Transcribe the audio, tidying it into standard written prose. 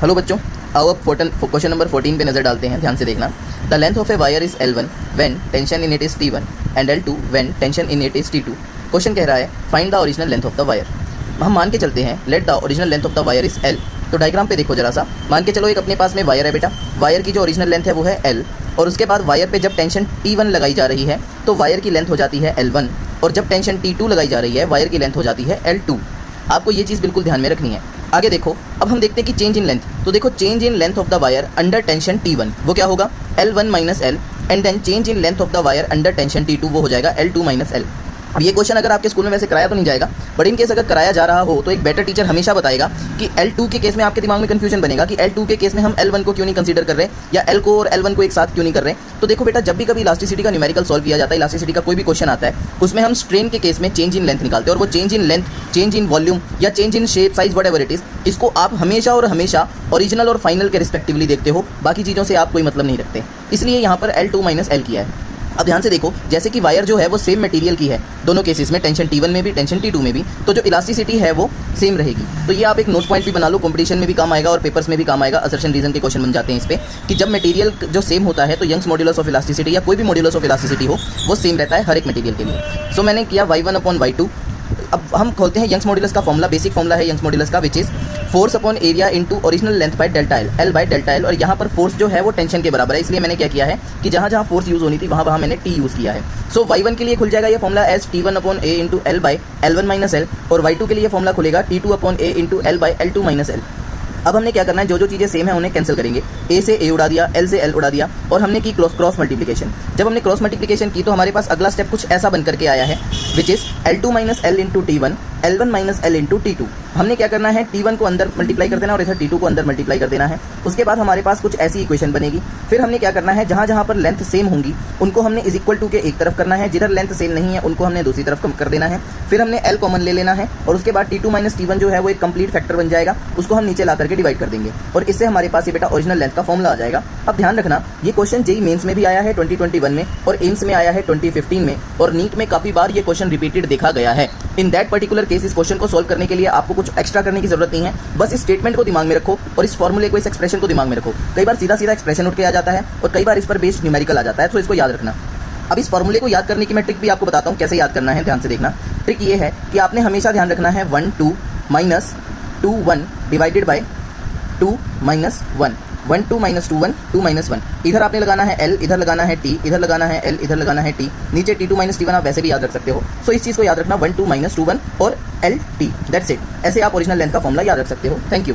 Hello बच्चों, आओ अब क्वेश्चन नंबर 14 पे नज़र डालते हैं। ध्यान से देखना। The length of a wire is L1 when tension in it is T1 and L2 when tension in it is T2। Question कह रहा है find the original length of the wire. हम मान के चलते हैं let the original length of the wire is L। तो diagram पे देखो जरा सा, मान के चलो एक अपने पास में वायर है बेटा। वायर की जो ओरिजिनल लेंथ है वो है L, और उसके बाद वायर पे जब टेंशन T1 लगाई जा रही है तो वायर की लेंथ हो जाती है L1, और जब टेंशन T2 लगाई जा रही है वायर की लेंथ हो जाती है L2। आपको ये चीज़ बिल्कुल ध्यान में रखनी है। आगे देखो, अब हम देखते हैं कि चेंज इन लेंथ। तो देखो change in length of the wire under tension T1 वो क्या होगा, L1 minus L, and then change in length of the wire under tension T2 वो हो जाएगा L2 माइनस L। अब ये क्वेश्चन अगर आपके स्कूल में वैसे कराया तो नहीं जाएगा, बट इन केस अगर कराया जा रहा हो तो एक बेटर टीचर हमेशा बताएगा कि L2 के केस में आपके दिमाग में कंफ्यूजन बनेगा कि L2 के केस में हम L1 को क्यों नहीं कंसीडर कर रहे या L को और L1 को एक साथ क्यों नहीं कर रहे। तो देखो बेटा, जब भी कभी इलास्टिसिटी का न्यूमेरिकल सॉल्व किया जाता है, इलास्टिसिटी का कोई भी क्वेश्चन आता है, उसमें हम स्ट्रेन के केस में चेंज इन लेंथ निकालते हैं, और वो change in length, change in volume या change in shape size whatever it is, इसको आप हमेशा और हमेशा ओरिजिनल और फाइनल के रिस्पेक्टिवली देखते हो, बाकी चीज़ों से आप कोई मतलब नहीं रखते। इसलिए यहाँ पर L2 माइनस L किया है। अब ध्यान से देखो, जैसे कि वायर जो है वो सेम मटेरियल की है दोनों केसेस में, टेंशन T1 में भी टेंशन T2 में भी, तो जो इलास्टिसिटी है वो सेम रहेगी। तो ये आप एक नोट पॉइंट भी बना लो, कंपटीशन में भी काम आएगा और पेपर्स में भी काम आएगा। असर्शन रीजन के क्वेश्चन बन जाते हैं इस पे कि जब मटेरियल जो सेम होता है तो यंग्स मॉड्यूलस ऑफ इलास्टिसिटी या कोई भी मॉड्यूलस ऑफ इलास्टिसिटी हो वो सेम रहता है हर एक मटेरियल के लिए। सो मैंने किया y1/y2। अब हम खोलते हैं यंग्स मॉड्यूलस का फॉर्मूला, बेसिक फॉर्मूला है यंग्स मॉड्यूलस का, which is force upon area into original length by delta L, L by delta L. और यहाँ पर फोर्स जो है वो टेंशन के बराबर है, इसलिए मैंने क्या किया है कि जहाँ जहाँ फोर्स यूज होनी थी वहाँ मैंने टी यूज़ किया है। सो y1 के लिए खुल जाएगा ये formula as T1 upon A into L by L1 minus L, और y2 के लिए फॉर्मूला खुलेगा T2 upon A into L by L2 minus L. अब हमने क्या करना है, जो जो चीज़ें सेम है उन्हें कैंसिल करेंगे। ए से ए उड़ा दिया, एल से एल उड़ा दिया, और हमने की क्रॉस मल्टीप्लिकेशन। जब हमने क्रॉस मल्टीप्लिकेशन की तो हमारे पास अगला स्टेप कुछ ऐसा बन करके आया है, which is L2 minus L into T1, L1 minus L into T2। हमने क्या करना है, T1 को अंदर मल्टीप्लाई कर देना और इधर T2 को अंदर मल्टीप्लाई कर देना है। उसके बाद हमारे पास कुछ ऐसी इक्वेशन बनेगी। फिर हमने क्या करना है, जहाँ जहाँ पर लेंथ सेम होंगी उनको हमने इज इक्वल टू के एक तरफ करना है, जिधर लेंथ सेम नहीं है उनको हमने दूसरी तरफ कम कर देना है। फिर हमने L कॉमन ले लेना है, और उसके बाद T2 माइनस T1 जो है वो एक कंप्लीट फैक्टर बन जाएगा, उसको हम नीचे ला करके डिवाइड कर देंगे, और इससे हमारे पास ये बेटा ओरिजिनल लेंथ का फॉर्मूला आ जाएगा। अब ध्यान रखना, ये क्वेश्चन जेईई मेंस में भी आया है 2021 में, और एम्स में आया है 2015 में, और नीट में काफ़ी बार ये क्वेश्चन रिपीटेड देखा गया है। इन दैट पर्टिकुलर केस इस क्वेश्चन को सोल्व करने के लिए आपको कुछ एक्स्ट्रा करने की जरूरत नहीं है, बस इस स्टेटमेंट को दिमाग में रखो और इस फॉर्मूले को, इस एक्सप्रेशन को दिमाग में रखो। कई बार सीधा सीधा एक्सप्रेशन उठ के आ जाता है और कई बार इस पर बेस्ड न्यूमेरिकल आ जाता है, तो इसको याद रखना। अब इस फॉर्मूले को याद करने की मैं ट्रिक भी आपको बताता हूँ कैसे याद करना है। ध्यान से देखना, ट्रिक ये है कि आपने हमेशा ध्यान रखना है 1 2 minus 2 1 divided by 2 minus 1, 1 2 minus 2 1 2 minus 1। इधर आपने लगाना है L, इधर लगाना है T, इधर लगाना है L, इधर लगाना है T, नीचे T2 माइनस T1 आप वैसे भी याद रख सकते हो। सो इस चीज़ को याद रखना, 1 2 माइनस 2 1 और L T, दैट्स इट। ऐसे आप ओरिजिनल लेंथ का फॉर्मूला याद रख सकते हो। Thank you.